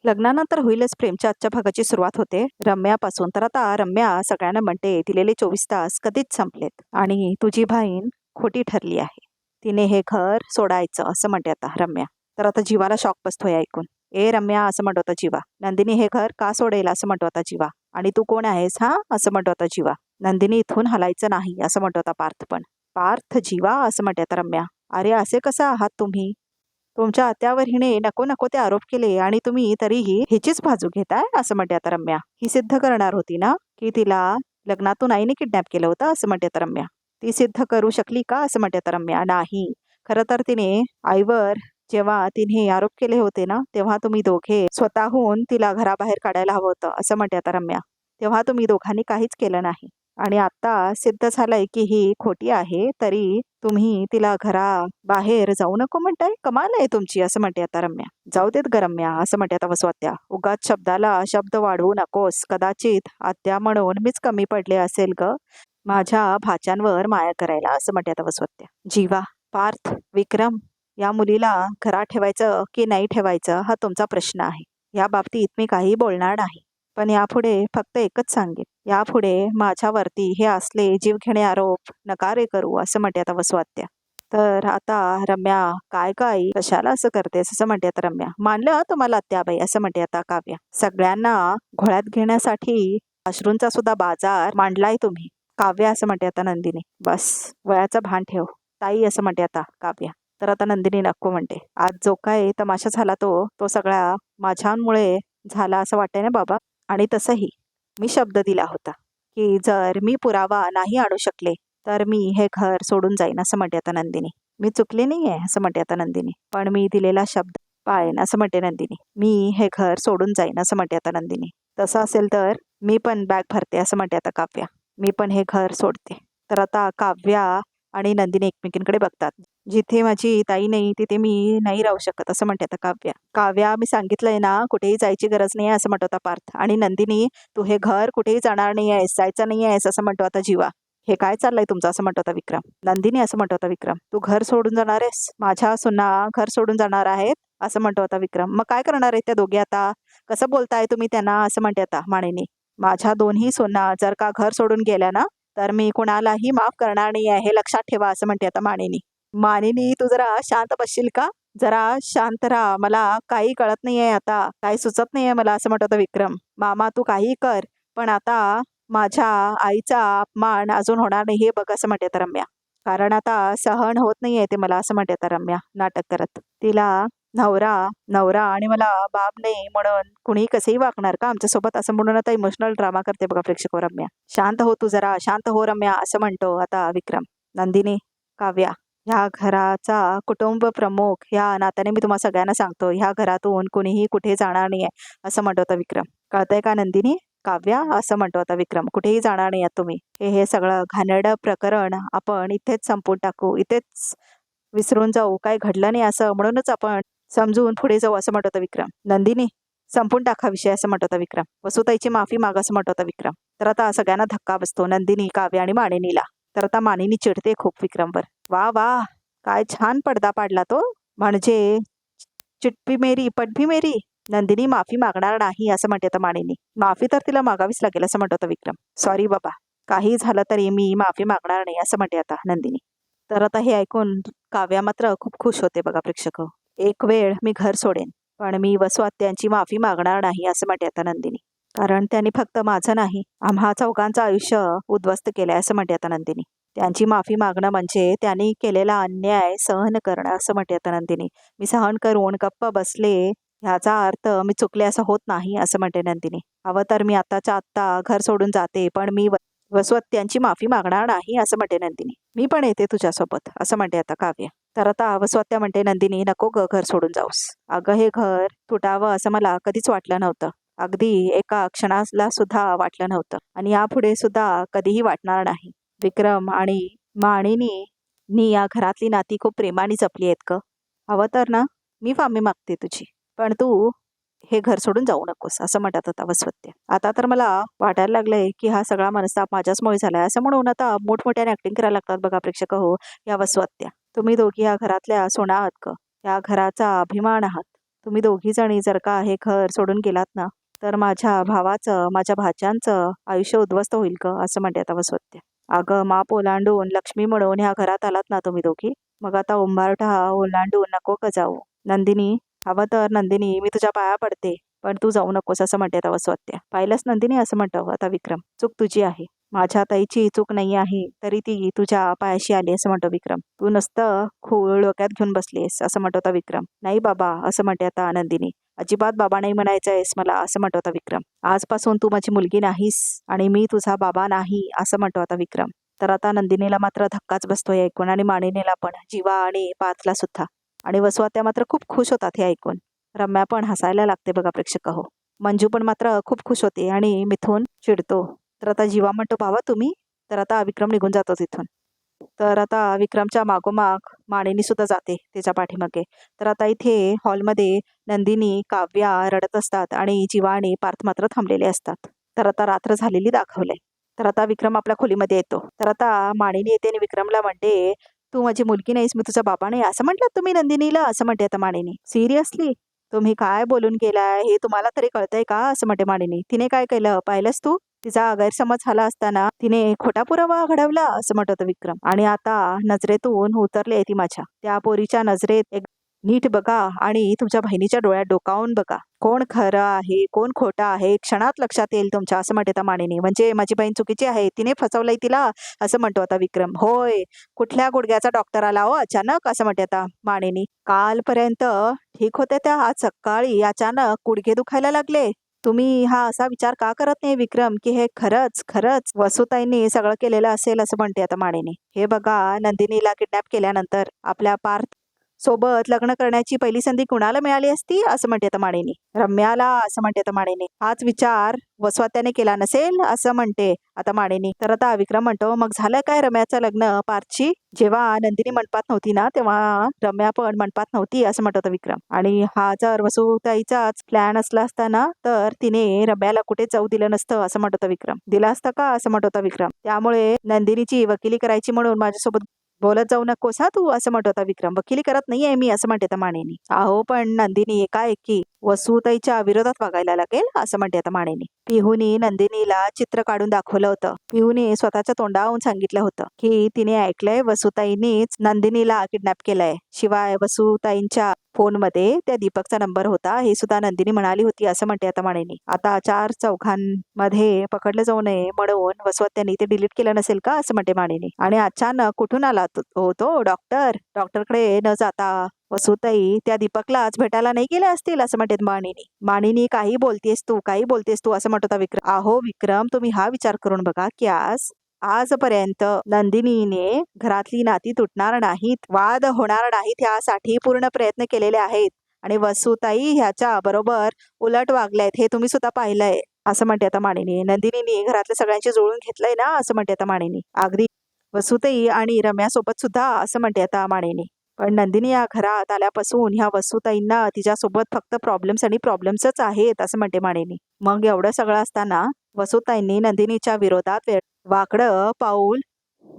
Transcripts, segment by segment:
लग्नानंतर होईलच प्रेमच्या आजच्या भागाची सुरुवात होते रम्यापासून. तर आता रम्या सगळ्यांना म्हणते दिलेले 24 तास कधीच संपलेत आणि तुझी बहीण खोटी ठरली आहे. तिने हे घर सोडायचं असं म्हणते आता रम्या. तर आता जीवाला शॉक बसतोय ऐकून. ए रम्या असं म्हणतो आता जीवा. नंदिनी हे घर का सोडेल असं म्हणतो आता जीवा. आणि तू कोण आहेस हा असं म्हणतो आता जीवा. नंदिनी इथून हलायचं नाही असं म्हणतो आता पार्थ पण. पार्थ जीवा असं म्हणते आता रम्या. अरे असे कसं आहात तुम्ही. तुमच्या आत्यावर हिने नको नको ते आरोप केले आणि तुम्ही तरीही हिचीच बाजू घेताय असं म्हणते आता रम्या. ही सिद्ध करणार होती ना की तिला लग्नातून आईने किडनॅप केलं होतं असं म्हणते आता रम्या. ती सिद्ध करू शकली का असं म्हणते आता रम्या. नाही, खरं तर तिने आईवर जेव्हा तिने आरोप केले होते ना तेव्हा तुम्ही दोघे स्वतःहून तिला घराबाहेर काढायला हवं होतं असं म्हणते आता रम्या. तेव्हा तुम्ही दोघांनी काहीच केलं नाही आणि आता सिद्ध झालंय की ही खोटी आहे तरी तुम्ही तिला बाहेर जाऊ नको म्हणताय. कमाल आहे तुमची असं म्हणते आता रम्या. जाऊ देत ग रम्या असं म्हणते आता वसुआत्या. उगाच शब्दाला शब्द वाढवू नकोस. कदाचित आत्या म्हणून मीच कमी पडले असेल ग माझ्या भाच्यांवर माया करायला असं म्हणते आता वसुआत्या. जीवा, पार्थ, विक्रम या मुलीला घरात ठेवायचं की नाही ठेवायचं हा तुमचा प्रश्न आहे. या बाबतीत मी काही बोलणार नाही. पण यापुढे फक्त एकच सांगेन. यापुढे माझ्यावरती हे असले जीवघेणे आरोप नकारे करू असं म्हणते आता वसुआत्या. तर आता रम्या काय काय कशाला असं करतेस असं म्हणते आता रम्या. मानलं तुम्हाला आत्याबाई असं म्हणते आता काव्या. सगळ्यांना घोळ्यात घेण्यासाठी अश्रूंचा सुद्धा बाजार मांडलाय तुम्ही. काव्या असं म्हणते आता नंदिनी. बस वयाचं भान ठेव ताई असं म्हणते आता काव्या. तर आता नंदिनी नको म्हणते. आज जो काय तमाशा झाला तो तो सगळा माझ्यामुळे झाला असं वाटतंय ना बाबा. आणि तसंही मी शब्द दिला होता की जर मी पुरावा नाही आणू शकले तर मी हे घर सोडून जाईन असं म्हणते आता नंदिनी. मी चुकले नाहीये असं म्हणते आता नंदिनी. पण मी दिलेला शब्द पाळेन असं म्हणते नंदिनी. मी हे घर सोडून जाईन असं म्हणते आता नंदिनी. तसं असेल तर मी पण बॅग भरते असं म्हणते आता काव्या. मी पण हे घर सोडते. तर आता काव्या आणि नंदिनी एकमेकींकडे बघतात. जिथे माझी ताई नाही तिथे मी नाही राहू शकत असं म्हणते आता काव्या. काव्या मी सांगितलंय ना कुठेही जायची गरज नाही असं म्हणतो आता पार्थ. आणि नंदिनी तू हे घर कुठेही जाणार नाही आहेस जायचं नाही आहेस असं म्हणतो आता जीवा. हे काय चाललंय तुमचं असं म्हणतो आता विक्रम. नंदिनी असं म्हणतो आता विक्रम. तू घर सोडून जाणार आहेस. माझ्या सुना घर सोडून जाणार आहेत असं म्हणतो आता विक्रम. मग काय करणार आहेत त्या दोघे आता. कसं बोलताय तुम्ही त्यांना असं म्हणते आता माणिनी. माझ्या दोन्ही सुना जर का घर सोडून गेल्या ना तर मी कुणालाही माफ करणार नाही आहे हे लक्षात ठेवा असं म्हणते आता माणिनी. मानिनी तू जरा शांत बसशील का. जरा शांत राहा. मला काही कळत नाहीये आता काही सुचत नाहीये मला असं म्हणतो आता विक्रम. मामा तू काही कर पण आता माझ्या आईचा अपमान अजून होणार नाही हे बघ असं म्हणते आता रम्या. कारण आता सहन होत नाहीये ते मला असं म्हणते आता रम्या नाटक करत. तिला नवरा नवरा आणि मला बाप नाही म्हणून कुणी कसंही वागणार का आमच्यासोबत असं म्हणून आता इमोशनल ड्रामा करते बघा प्रेक्षक रम्या. शांत हो तू जरा शांत हो रम्या असं म्हणतो आता विक्रम. नंदिनी, काव्या, ह्या घराचा कुटुंब प्रमुख ह्या नात्याने मी तुम्हाला सगळ्यांना सांगतो ह्या घरातून कुणीही कुठे जाणार नाहीये असं म्हणतो आता विक्रम. कळतंय का नंदिनी, काव्या असं म्हणतो आता विक्रम. कुठेही जाणार नाही तुम्ही. हे सगळं घाणेरडं प्रकरण आपण इथेच संपवून टाकू. इथेच विसरून जाऊ. काय घडलं नाही असं म्हणूनच आपण समजून पुढे जाऊ असं म्हणतो आता विक्रम. नंदिनी संपून टाका विषय असं म्हणतो आता विक्रम. वसुताईची माफी माग असं म्हणतो आता विक्रम. तर आता सगळ्यांना धक्का बसतो नंदिनी, काव्या आणि मानिनीला. तर आता मानिनी चिडते खूप विक्रमवर. वा वा काय छान पडदा पाडला तो. म्हणजे चिटपी मेरी पटभी मेरी. नंदिनी माफी मागणार नाही असं म्हणते आता मानिनी. माफी तर तिला मागावीच लागेल असं म्हणतो आता विक्रम. सॉरी बाबा काही झालं तरी मी माफी मागणार नाही असं म्हणते आता नंदिनी. तर आता हे ऐकून काव्या मात्र खूप खुश होते बघा प्रेक्षक. एक वेळ मी घर सोडेन पण मी वसुआत्यांची माफी मागणार नाही असं म्हणते आता नंदिनी. कारण त्यांनी फक्त माझं नाही आम्हा चौघांचं आयुष्य उद्ध्वस्त केलंय असं म्हणते आता नंदिनी. त्यांची माफी मागणं म्हणजे त्यांनी केलेला अन्याय सहन करणं असं म्हणते आता नंदिनी. मी सहन करून गप्प बसले ह्याचा अर्थ मी चुकले असं होत नाही असं म्हणते नंदिनी. हवं तर मी आत्ताच्या आत्ता घर सोडून जाते पण मी वसुआत्यांची माफी मागणार नाही असं म्हणते नंदिनी. मी पण येते तुझ्यासोबत असं म्हणते आता काव्य. तर आता वसुआत्या म्हणते नंदिनी नको ग घर सोडून जाऊस. अगं हे घर तुटावं असं मला कधीच वाटलं नव्हतं. अगदी एका क्षणाला सुद्धा वाटलं नव्हतं आणि यापुढे सुद्धा कधीही वाटणार नाही. विक्रम आणि माणिनी या घरातली नाती खूप प्रेमाने जपली आहेत ग. हवं तर ना मी माफी मागते तुझी पण तू हे घर सोडून जाऊ नकोस असं म्हणतात होता वसुआत्या. आता तर मला वाटायला लागलंय की हा सगळा मनस्ताप माझ्याचमुळे झालाय असं म्हणून आता मोठमोठ्याने ऍक्टिंग करायला लागतात बघा प्रेक्षक हो या वसुआत्या. तुम्ही दोघी या घरातल्या सोना आहात ग. या घराचा अभिमान आहात. तुम्ही दोघी जणी जर का हे घर सोडून गेलात ना तर माझ्या भावाचं माझ्या भाच्यांचं आयुष्य उद्ध्वस्त होईल का असं म्हणते आता वसवत्या. अगं माप ओलांडून लक्ष्मी म्हणून ह्या घरात आलात ना तुम्ही दोघी, मग आता उंबारठा ओलांडून नको का जाऊ. नंदिनी, हवं तर नंदिनी मी तुझ्या पाया पडते, पण तू जाऊ नकोस असं म्हणते आता वसवत्या. पाहिलंच नंदिनी असं म्हणतो आता विक्रम, चूक तुझी आहे. माझ्या ताईची चूक नाही आहे तरी ती तुझ्या पायाशी आली असं म्हणतो विक्रम. तू नुसतं खूळ डोक्यात घेऊन बसलीस असं म्हणतो आता विक्रम. नाही बाबा असं म्हणते आता नंदिनी. अजिबात बाबा नाही म्हणायचं आहेस मला असं म्हणतो आता विक्रम. आजपासून तू माझी मुलगी नाहीस आणि मी तुझा बाबा नाही असं म्हणतो आता विक्रम. तर आता नंदिनीला मात्र धक्काच बसतोय ऐकून आणि मानिनीला पण, जीवा आणि पार्थला सुद्धा. आणि वसवात्या मात्र खूप खुश होतात हे ऐकून. रम्या पण हसायला लागते बघा प्रेक्षक हो. मंजू पण मात्र खूप खुश होते आणि मिथून चिडतो. तर आता जीवा म्हणतो भावा तुम्ही, तर आता विक्रम निघून जातो तिथून. तर आता विक्रमच्या मागोमाग मानिनी सुद्धा जाते त्याच्या पाठीमागे. तर आता इथे हॉलमध्ये नंदिनी काव्या रडत असतात आणि जीवा आणि पार्थ मात्र थांबलेले असतात. तर आता रात्र झालेली दाखवले. तर आता विक्रम आपल्या खोलीमध्ये येतो. तर आता मानिनी येते आणि विक्रमला म्हणते, तू माझी मुलगी नाहीस, मी तुझा बाबा नाही असं म्हटलं तुम्ही नंदिनीला असं म्हणते आता मानिनी. सिरियसली तुम्ही काय बोलून गेलाय हे तुम्हाला तरी कळतंय का असं म्हणते मानिनी. तिने काय केलं पाहिलंस तू, तिचा गैरसमज झाला असताना तिने खोटा पुरावा घडवला असं म्हणत होतं विक्रम. आणि आता नजरेतून उतरले ती माझ्या. त्या पोरीच्या नजरेत एक नीट बघा आणि तुमच्या बहिणीच्या डोळ्यात डोकावून बघा. कोण खरं आहे कोण खोटं आहे क्षणात लक्षात येईल तुमच्या असं म्हणते मानिनी. म्हणजे माझी बहीण चुकीची आहे, तिने फसवलंय तिला असं म्हणतो आता विक्रम. होय, कुठल्या गुडघ्याचा डॉक्टर आला हो अचानक असं म्हणते आता मानिनी. कालपर्यंत ठीक होते त्या, आज सकाळी अचानक गुडघे दुखायला लागले. तुम्ही हा असा विचार का करत नाही विक्रम की हे खरंच खरंच वसुताईंनी सगळं केलेलं असेल असं म्हणते आता मानिनी. हे बघा नंदिनीला किडनॅप केल्यानंतर आपल्या पार्थ सोबत लग्न करण्याची पहिली संधी कुणाला मिळाली असती असं म्हणते आता मानिनी. रम्याला असं म्हणते आता मानिनी. हाच विचार वसवात्याने केला नसेल असं म्हणते आता मानिनी. तर आता विक्रम म्हणतो, मग झालं काय रम्याचं लग्न पार्थची. जेव्हा नंदिनी मंडपात नव्हती ना तेव्हा रम्या पण मंडपात नव्हती असं म्हणत होता विक्रम. आणि हा जर वसुताईचाच प्लॅन असला असता ना तर तिने रम्याला कुठे जाऊ दिलं नसतं असं म्हणत होता विक्रम. दिला असता का असं म्हणत होता विक्रम. त्यामुळे नंदिनीची वकिली करायची म्हणून माझ्यासोबत बोलत जाऊ नकोस हा तू असं म्हणत होता विक्रम. वकिली करत नाहीये मी असं म्हणते मानिनी. अहो पण नंदिनी एकाएकी वसुताईच्या विरोधात वागायला लागेल असं म्हणते आता मानिनी. पिहूनी नंदिनीला चित्र काढून दाखवलं होतं. पिहूने स्वतःच्या तोंडावरून सांगितलं होतं की तिने ऐकलंय वसुताईनीच नंदिनीला किडनॅप केलंय. शिवाय वसुताईंच्या फोनमध्ये त्या दीपकचा नंबर होता हे सुद्धा नंदिनी म्हणाली होती असं म्हणते आता मानिनी. आता चार चौघांमध्ये पकडलं जाऊ नये म्हणून वसवत्यांनी ते डिलीट केलं नसेल का असं म्हणते मानिनी. आणि अचानक कुठून आला तो डॉक्टरकडे न जाता वसुताई त्या दीपकलाच भेटायला नाही गेले असतील असं म्हणते मानिनी. मानिनी काही बोलतेस तू असं म्हणत होता विक्रम. अहो विक्रम तुम्ही हा विचार करून बघा की आजपर्यंत नंदिनीने घरातली नाती तुटणार नाहीत, वाद होणार नाहीत यासाठी पूर्ण प्रयत्न केलेले आहेत. आणि वसुताई ह्याच्या बरोबर उलट वागल्यात हे तुम्ही सुद्धा पाहिलंय असं म्हणते आता मानिनी. नंदिनीने घरातल्या सगळ्यांशी जुळून घेतलंय ना असं म्हणते आता मानिनी. अगदी वसुताई आणि रम्यासोबत सुद्धा असं म्हणते आता मानिनी. पण नंदिनी या घरात आल्यापासून ह्या वसुताईंना तिच्यासोबत फक्त प्रॉब्लेम्स आणि प्रॉब्लेम्सच आहेत असं म्हणते मानिनी. मग एवढं सगळं असताना वसुताईंनी नंदिनीच्या विरोधात वाकडं पाऊल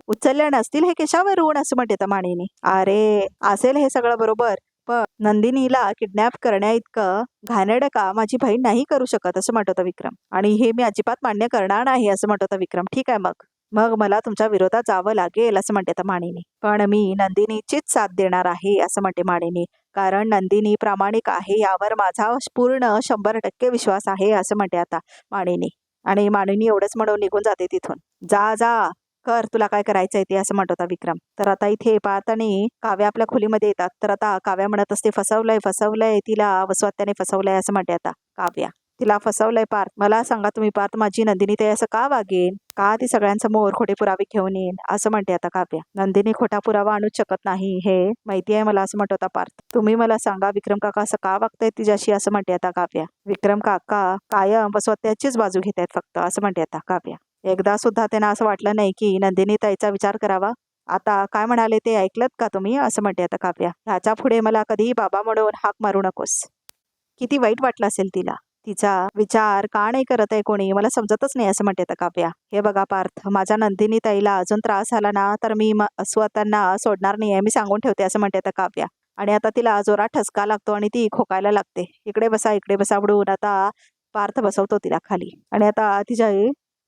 उचलले नसतील हे कशावरून असं म्हणते आता मानिनी. अरे असेल हे सगळं बरोबर, पण नंदिनीला किडनॅप करण्या इतकं घाणेरडं का माझी बहीण नाही करू शकत असं म्हणत होता विक्रम. आणि हे मी अजिबात मान्य करणार नाही असं म्हणत होता विक्रम. ठीक आहे मग मला तुमच्या विरोधात जावं लागेल असं म्हणते आता मानिनी. पण मी नंदिनीचीच साथ देणार आहे असं म्हणते मानिनी. कारण नंदिनी प्रामाणिक आहे यावर माझा पूर्ण 100% विश्वास आहे असं म्हणते आता मानिनी. आणि मानिनी एवढंच म्हणून निघून जाते तिथून. जा कर तुला काय करायचंय ते असं म्हणत होता विक्रम. तर आता इथे पार्थ आणि काव्या आपल्या खोलीमध्ये येतात. तर आता काव्या म्हणत असते फसवलंय तिला वसवात्याने फसवलंय असं म्हणते आता काव्या. तिला फसवलंय पार्थ. मला सांगा तुम्ही पार्थ माझी नंदिनी ते असं का वागेन, का ती सगळ्यांसमोर खोटे पुरावे घेऊन येईन असं म्हणते आता काव्या. नंदिनी खोटा पुरावा आणूच शकत नाही हे माहिती आहे मला असं म्हणत होता पार्थ. तुम्ही मला सांगा विक्रम काका असं का वागतायत तिच्याशी असं म्हणते आता काव्या. विक्रम काका कायम वसवत्याचीच बाजू घेत आहेत फक्त असं म्हणते आता काव्या. एकदा सुद्धा त्यांना असं वाटलं नाही की नंदिनी ताईचा विचार करावा. आता काय म्हणाले ते ऐकलत का तुम्ही असं म्हणते आता काव्या. ह्याच्या पुढे मला कधीही बाबा म्हणून हाक मारू नकोस. किती वाईट वाटलं असेल तिला. तिचा विचार का नाही करत आहे कोणी मला समजतच नाही असं म्हणते आता काव्या. हे बघा पार्थ माझ्या नंदिनी ताईला अजून त्रास झाला ना तर मी स्वतःना सोडणार नाही मी सांगून ठेवते असं म्हणते आता काव्या. आणि आता तिला जोरात ठसका लागतो आणि ती खोकायला लागते. इकडे बसा म्हणून आता पार्थ बसवतो तिला खाली आणि आता तिच्या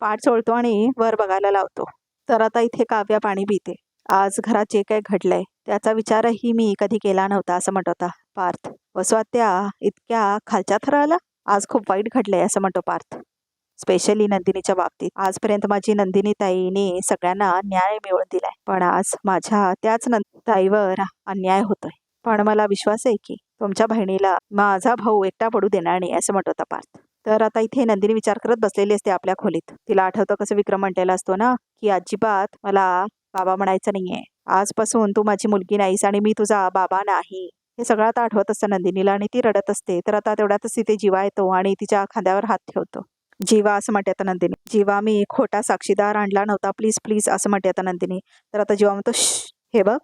पाठ सोडतो आणि वर बघायला लावतो. तर आता इथे काव्या पाणी पिते. आज घरात जे काही घडलंय त्याचा विचारही मी कधी केला नव्हता असं म्हणत होता पार्थ. वसवात्या इतक्या खालच्या थराला? आज खूप वाईट घडलंय असं म्हणतो पार्थ. स्पेशली नंदिनीच्या बाबतीत. आजपर्यंत माझी नंदिनी ताईने सगळ्यांना न्याय मिळवून दिलाय, पण आज माझ्या त्याच ताईवर अन्याय होतोय. पण मला विश्वास आहे की तुमच्या बहिणीला माझा भाऊ एकटा पडू देणार नाही असं म्हणत होता पार्थ. तर आता इथे नंदिनी विचार करत बसलेली असते आपल्या खोलीत. तिला आठवतं कसं विक्रम म्हटलेला असतो ना की अजिबात मला बाबा म्हणायचं नाहीये. आजपासून तू माझी मुलगी नाहीस आणि मी तुझा बाबा नाही. हे सगळं आता आठवत असतं नंदिनीला आणि ती रडत असते. तर आता तेवढ्यातच तिथे जीवा येतो आणि तिच्या खांद्यावर हात ठेवतो. जीवा असं म्हणते आता नंदिनी. जीवा मी खोटा साक्षीदार आणला नव्हता, प्लीज प्लीज असं म्हणते आता नंदिनी. तर आता जीवा म्हणतो हे बघ,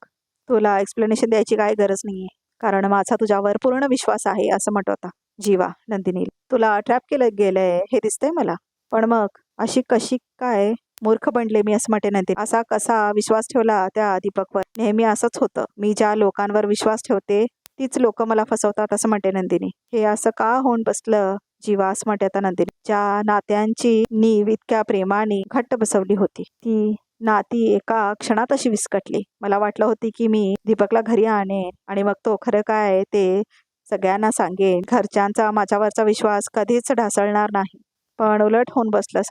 तुला एक्सप्लेनेशन द्यायची काय गरज नाहीये, कारण माझा तुझ्यावर पूर्ण विश्वास आहे असं म्हणतो आता जीवा नंदिनी. तुला ट्रॅप केलं गेलंय हे दिसतंय मला, पण मग अशी कशी काय मूर्ख बनले मी असं म्हणते नंदिनी. असा कसा विश्वास ठेवला त्या दीपकवर? नेहमी असंच होतं, मी ज्या लोकांवर विश्वास ठेवते तीच लोक मला फसवतात असं म्हणते नंदिनी. हे असं का होऊन बसलं जीवा असं म्हणते आता नंदिनी. ज्या नात्यांची नीव इतक्या प्रेमाने घट्ट बसवली होती ती नाती एका क्षणात अशी विस्कटली. मला वाटलं होती की मी दीपकला घरी आणेन आणि मग तो खरं काय ते सगळ्यांना सांगेन. घरच्यांचा माझ्यावरचा विश्वास कधीच ढासळणार नाही. पण उलट होऊन बसलं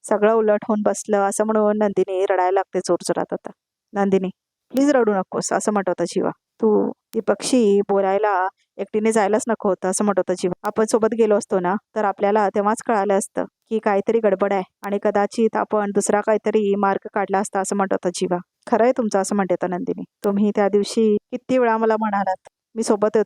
सगळं उलट होऊन बसलं असं म्हणून नंदिनी रडायला लागते जोरजोरात आता. नंदिनी प्लीज रडू नकोस असं म्हणत होता जीवा. तू दीपकशी बोलायला एकटीने जायलाच नको होतं असं म्हणत होता जीवा. आपण सोबत गेलो असतो ना तर आपल्याला तेव्हाच कळालं असतं की काहीतरी गडबड आहे आणि कदाचित आपण दुसरा काहीतरी मार्ग काढला असता असं म्हणत होता जीवा. खरंय तुमचं असं म्हणते आता नंदिनी. तुम्ही त्या दिवशी किती वेळा मला म्हणालात मी सोबत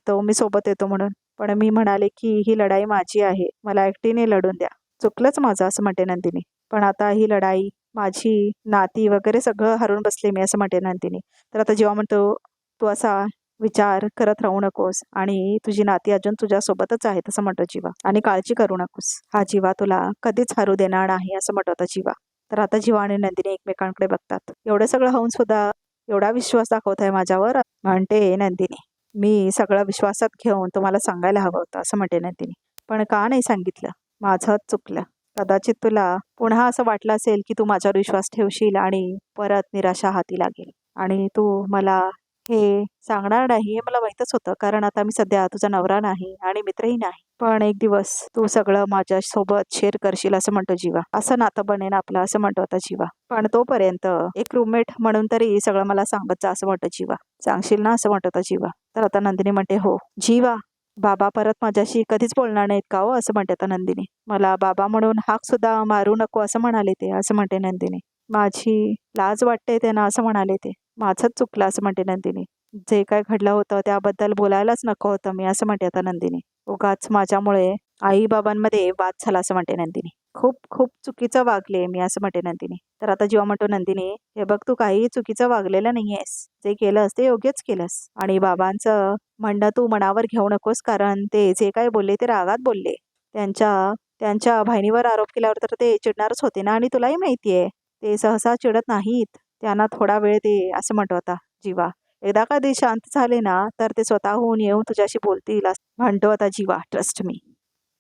येतो म्हणून, पण मी म्हणाले की ही लढाई माझी आहे, मला एकटीने लढून द्या. चुकलंच माझं असं म्हणते नंदिनी. पण आता ही लढाई माझी नाती वगैरे सगळं हरून बसले मी असं म्हणते नंदिनी. तर आता जेव्हा म्हणतो तू असा विचार करत राहू नकोस आणि तुझी नाती अजून तुझ्या सोबतच आहेत असं म्हणतो जीवा, आणि काळजी करू नकोस, हा जीवा तुला कधीच हरू देणार नाही असं म्हणत होता जीवा. तर आता जीवा आणि नंदिनी एकमेकांकडे बघतात. एवढं सगळं होऊन सुद्धा एवढा विश्वास दाखवत आहे माझ्यावर म्हणते नंदिनी. मी सगळं विश्वासात घेऊन तुम्हाला सांगायला हवं होतं असं म्हणते नंदिनी, पण का नाही सांगितलं? माझं चुकलं. कदाचित तुला पुन्हा असं वाटलं असेल की तू माझ्यावर विश्वास ठेवशील आणि परत निराशा हाती लागेल आणि तू मला हे सांगणार नाही हे मला माहीतच होतं, कारण आता मी सध्या तुझा नवरा नाही आणि मित्रही नाही. पण एक दिवस तू सगळं माझ्यासोबत शेअर करशील असं म्हणतो जीवा. असं नातं बनेन आपलं असं म्हणतो आता जीवा. पण तोपर्यंत एक रूममेट म्हणून तरी सगळं मला सांगत जा असं म्हणतो जीवा. सांगशील ना असं म्हणत होता जीवा. तर आता नंदिनी म्हणते हो. जीवा बाबा परत माझ्याशी कधीच बोलणार नाहीत का हो असं म्हणते आता नंदिनी. मला बाबा म्हणून हाक सुद्धा मारू नको असं म्हणाले ते असं म्हणते नंदिनी. माझी लाज वाटते त्यांना असं म्हणाले ते. माझंच चुकलं असं म्हणते नंदिनी. जे काय घडलं होतं त्याबद्दल बोलायलाच नको होतं मी असं म्हणते आता नंदिनी. उगाच माझ्यामुळे आई बाबांमध्ये वाद झाला असं म्हणते नंदिनी. खूप खूप चुकीचं वागले मी असं म्हणते नंदिनी. तर आता जेव्हा म्हणतो नंदिनी हे बघ, तू काही चुकीचं वागलेलं नाहीयेस, जे केलंस ते योग्यच केलंस आणि बाबांचं म्हणणं तू मनावर घेऊ नकोस, कारण ते जे काय बोलले ते रागात बोलले. त्यांच्या बहिणीवर आरोप केल्यावर तर ते चिडणारच होते ना, आणि तुलाही माहितीये ते सहसा चिडत नाहीत, त्यांना थोडा वेळ दे असं म्हणतो आता जीवा. एकदा का ते शांत झाले ना तर ते स्वतःहून येऊन तुझ्याशी बोलतील असं म्हणतो आता जीवा. Trust me.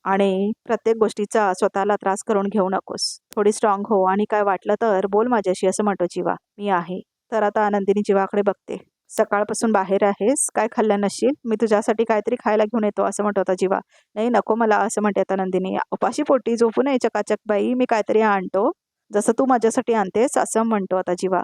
आणि प्रत्येक गोष्टीचा स्वतःला त्रास करून घेऊ नकोस, थोडी स्ट्रॉंग हो आणि काय वाटलं तर बोल माझ्याशी असं म्हणतो जीवा. मी आहे. तर आता नंदिनी जीवाकडे बघते. सकाळपासून बाहेर आहेस, काय खाल्लं नसशील, मी तुझ्यासाठी काहीतरी खायला घेऊन येतो असं म्हणतो आता जीवा. नाही नको मला असं म्हणते आता नंदिनी. उपाशी पोटी झोपू नये चकाचक बाई, मी काहीतरी आणतो जसं तू माझ्यासाठी आणतेस असं म्हणतो आता जीवा.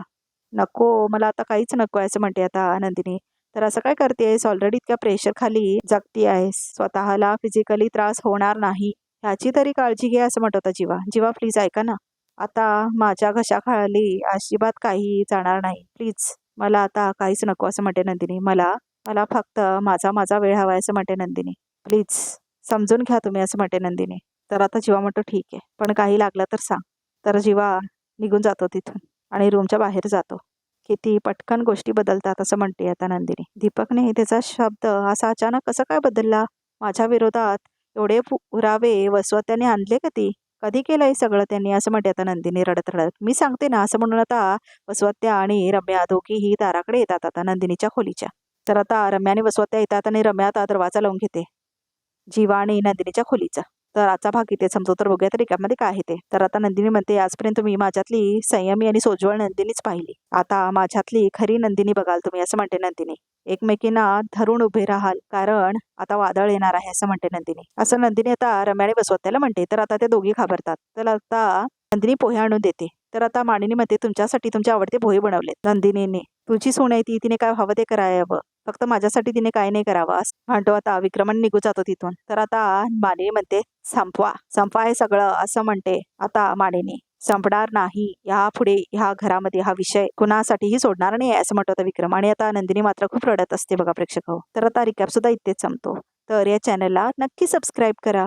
नको मला आता काहीच नको आहे असं म्हणते आता नंदिनी. तर असं काय करतेस? ऑलरेडी इतक्या प्रेशर खाली जगती आहेस, स्वतःला फिजिकली त्रास होणार नाही ह्याची तरी काळजी घे असं म्हणत होता जीवा. जीवा प्लीज ऐका ना, आता माझ्या घशाखाली अजिबात काही जाणार नाही, प्लीज मला आता काहीच नको असं म्हणते नंदिनी. मला मला फक्त माझा माझा वेळ हवा असं म्हणते नंदिनी. प्लीज समजून घ्या तुम्ही असं म्हणते नंदिनी. तर आता जीवा म्हणतो ठीक आहे, पण काही लागलं तर सांग. तर जीवा निघून जातो तिथून आणि रूमच्या बाहेर जातो. किती पटकन गोष्टी बदलतात असं म्हणते आता नंदिनी. दीपकने त्याचा शब्द असा अचानक कसं काय बदलला? माझ्या विरोधात एवढे पुरावे वसवत्याने आणले कधी केलंय सगळं त्यांनी असं म्हणते आता नंदिनी रडत रडत. मी सांगते ना असं म्हणून आता वसवत्या आणि रम्या दोघीही दाराकडे येतात आता नंदिनीच्या खोलीच्या. तर आता रम्या आणि वसुवात्या येतात आणि रम्या आता दरवाजा लावून घेते जीवा आणि नंदिनीच्या खोलीचा. तर आजचा भाग इथे संपतो. तर बघूया तर रिकामध्ये काय आहे ते. तर आता नंदिनी म्हणते, आजपर्यंत तुम्ही माझ्यातली संयमी आणि सोज्वळ नंदिनीच पाहिली, आता माझ्यातली खरी नंदिनी बघाल तुम्ही, असं म्हणते नंदिनी. एकमेकींना धरून उभे राहाल, कारण आता वादळ येणार आहे, असं म्हणते नंदिनी. असं नंदिनी आता रम्या आणि वसुवात्याला म्हणते. तर आता ते दोघी घाबरतात. तर आता नंदिनी पोहे आणून देते. तर आता मानिनी म्हणते, तुमच्यासाठी तुमचे आवडते पोहे बनवलेत नंदिनीने. तुझी सून आहे ती, तिने काय हवं ते करावं, फक्त माझ्यासाठी तिने काय नाही करावं, असं म्हणतो आता विक्रमन. निघू जातो तिथून. तर आता मानिनी म्हणते, संपवा संपवा हे सगळं, असं म्हणते आता मानिनी. संपणार नाही, यापुढे ह्या घरामध्ये हा विषय कुणासाठीही सोडणार नाही, असं म्हणतो आता विक्रम. आणि आता नंदिनी मात्र खूप रडत असते बघा प्रेक्षक. तर आता रिकॅप सुद्धा इथेच संपतो. तर या चॅनलला नक्की सबस्क्राईब करा.